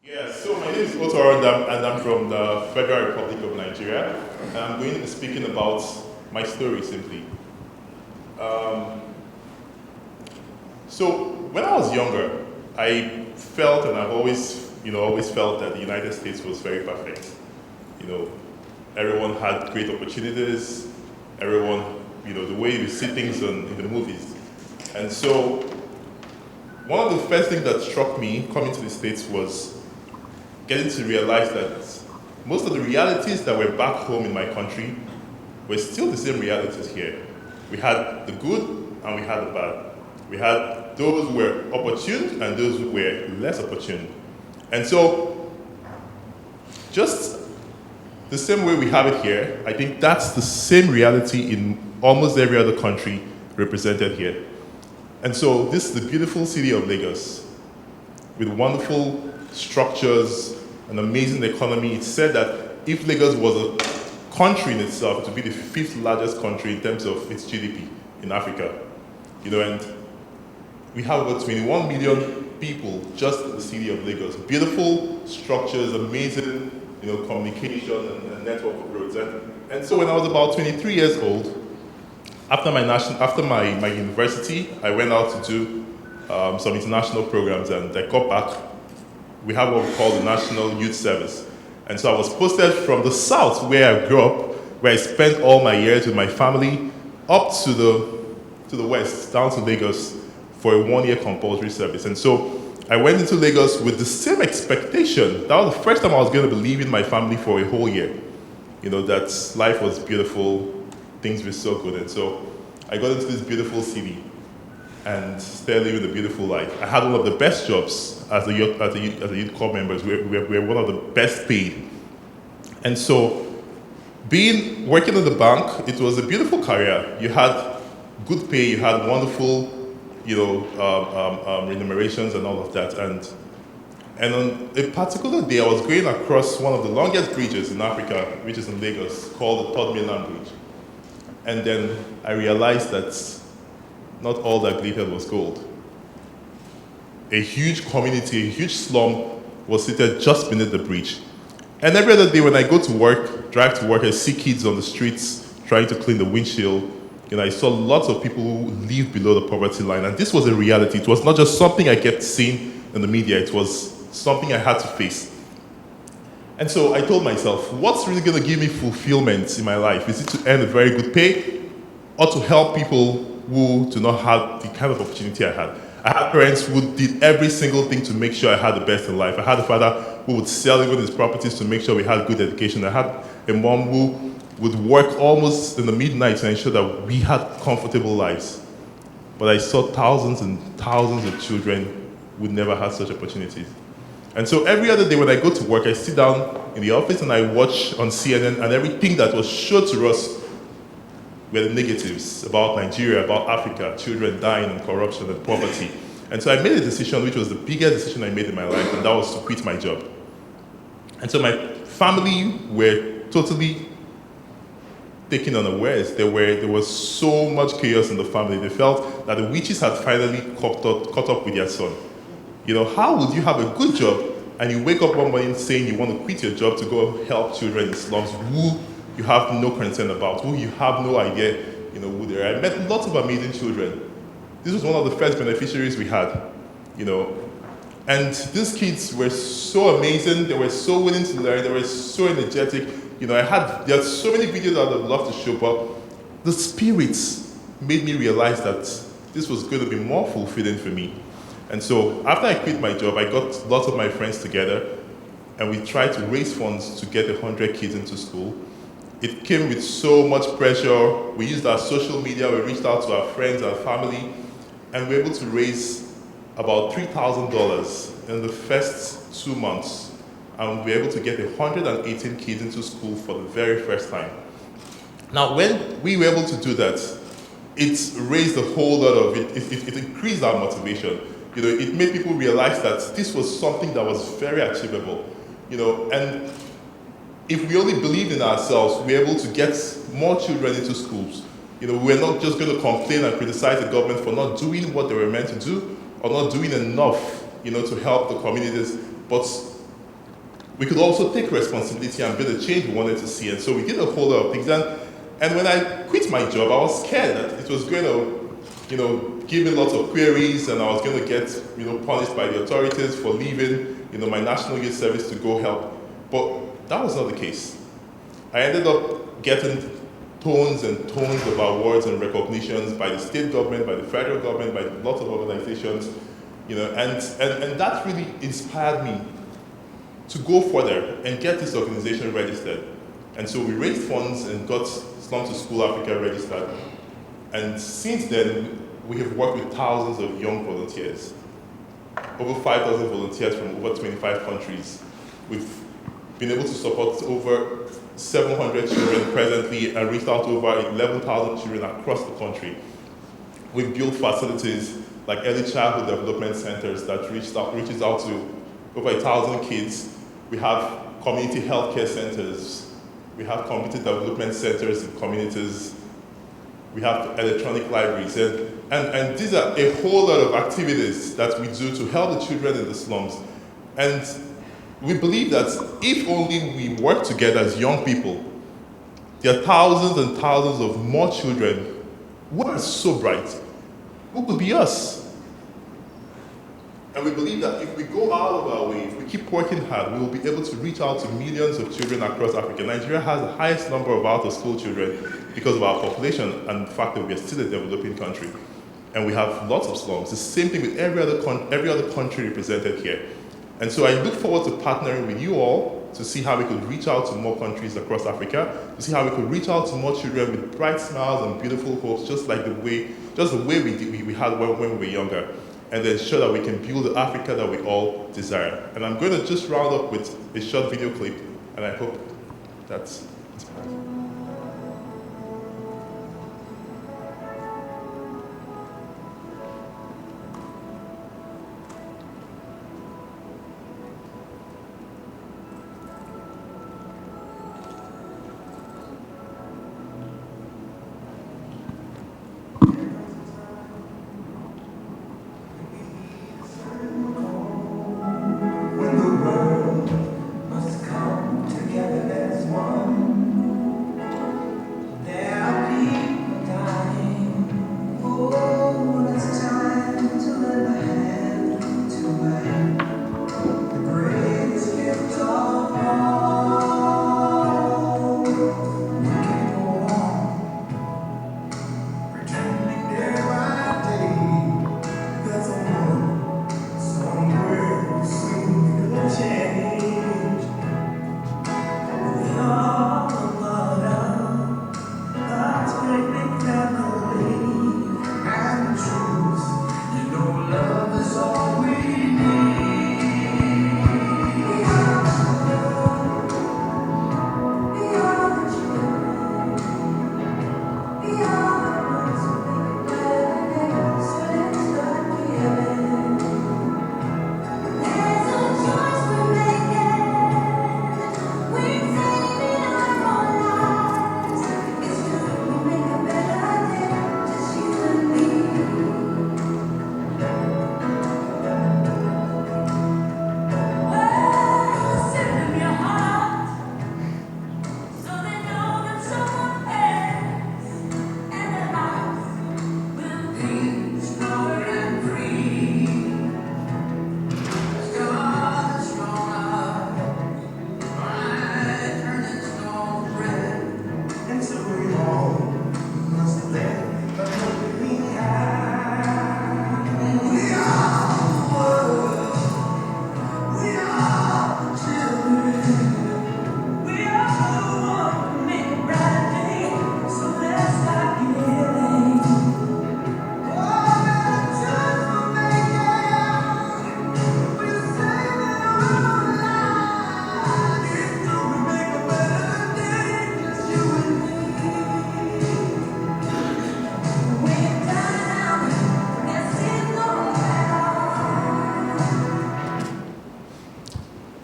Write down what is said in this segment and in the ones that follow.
Yeah, so my name is Otto Orondaam, and I'm from the Federal Republic of Nigeria. And I'm going to be speaking about my story simply. Um, so when I was younger, I felt, and I've always felt that the United States was very perfect. You know, everyone had great opportunities. Everyone, the way you see things in the movies. And so one of the first things that struck me coming to the States was getting to realize that most of the realities that were back home in my country were still the same realities here. We had the good and we had the bad. We had those who were opportune and those who were less opportune. And so, just the same way we have it here, I think that's the same reality in almost every other country represented here. And so, this is the beautiful city of Lagos with wonderful structures, an amazing economy. It's said that if Lagos was a country in itself, it would be the fifth largest country in terms of its GDP in Africa. And we have about 21 million people just in the city of Lagos. Beautiful structures, amazing, communication and network of roads. And so when I was about 23 years old, after my university, I went out to do some international programs, and I got back. We have what we call the National Youth Service. And so I was posted from the south, where I grew up, where I spent all my years with my family, up to the west, down to Lagos, for a 1-year compulsory service. And so I went into Lagos with the same expectation. That was the first time I was going to be leaving my family for a whole year. That life was beautiful, things were so good. And so I got into this beautiful city and started living a beautiful life. I had one of the best jobs as a youth corps members. We were one of the best paid. And so, working in the bank, it was a beautiful career. You had good pay, you had wonderful, remunerations and all of that. And on a particular day, I was going across one of the longest bridges in Africa, which is in Lagos, called the Third Mainland Bridge. And then I realized that not all that glittered was gold. A huge community, a huge slum was seated just beneath the bridge. And every other day when I go to work, drive to work, I see kids on the streets trying to clean the windshield. I saw lots of people who live below the poverty line. And this was a reality. It was not just something I kept seeing in the media. It was something I had to face. And so I told myself, what's really going to give me fulfillment in my life? Is it to earn a very good pay, or to help people who do not have the kind of opportunity I had? I had parents who did every single thing to make sure I had the best in life. I had a father who would sell even his properties to make sure we had good education. I had a mom who would work almost in the midnight to ensure that we had comfortable lives. But I saw thousands and thousands of children who never had such opportunities. And so every other day when I go to work, I sit down in the office and I watch on CNN, and everything that was shown to us were the negatives about Nigeria, about Africa, children dying and corruption and poverty. And so I made a decision, which was the biggest decision I made in my life, and that was to quit my job. And so my family were totally taken unawares. There was so much chaos in the family. They felt that the witches had finally caught up with their son. How would you have a good job and you wake up one morning saying you want to quit your job to go help children in slums who you have no concern about, who you have no idea, who they are? I met lots of amazing children. This was one of the first beneficiaries we had, And these kids were so amazing. They were so willing to learn. They were so energetic. There's so many videos I'd love to show, but the spirits made me realize that this was going to be more fulfilling for me. And so after I quit my job, I got lots of my friends together, and we tried to raise funds to get 100 kids into school. It came with so much pressure. We used our social media, we reached out to our friends, our family, and we were able to raise about $3,000 in the first 2 months. And we were able to get 118 kids into school for the very first time. Now, when we were able to do that, it raised a whole lot of it. It increased our motivation. It made people realize that this was something that was very achievable. And if we only believed in ourselves, we were able to get more children into schools. We're not just going to complain and criticize the government for not doing what they were meant to do, or not doing enough, to help the communities. But we could also take responsibility and build a change we wanted to see. And so we did a whole lot of things. And when I quit my job, I was scared that it was going to, give me lots of queries, and I was going to get, punished by the authorities for leaving, my National Youth Service to go help. But that was not the case. I ended up getting tons and tons of awards and recognitions by the state government, by the federal government, by lots of organizations, and that really inspired me to go further and get this organization registered. And so we raised funds and got Slum to School Africa registered. And since then, we have worked with thousands of young volunteers, over 5,000 volunteers from over 25 countries. We've been able to support over 700 children presently and reached out to over 11,000 children across the country. We've built facilities like early childhood development centers that reaches out to over 1,000 kids. We have community healthcare centers. We have community development centers in communities. We have electronic libraries. And these are a whole lot of activities that we do to help the children in the slums. And we believe that if only we work together as young people, there are thousands and thousands of more children who are so bright, who could be us. And we believe that if we go out of our way, if we keep working hard, we will be able to reach out to millions of children across Africa. Nigeria has the highest number of out-of-school children because of our population and the fact that we are still a developing country. And we have lots of slums. The same thing with every other country represented here. And so I look forward to partnering with you all to see how we could reach out to more countries across Africa, to see how we could reach out to more children with bright smiles and beautiful hopes, just the way we had when we were younger, and ensure that we can build the Africa that we all desire. And I'm going to just round up with a short video clip, and I hope that's inspiring.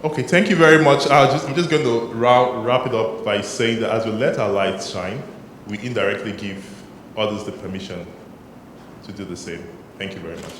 Okay, thank you very much. I'm just going to wrap it up by saying that as we let our lights shine, we indirectly give others the permission to do the same. Thank you very much.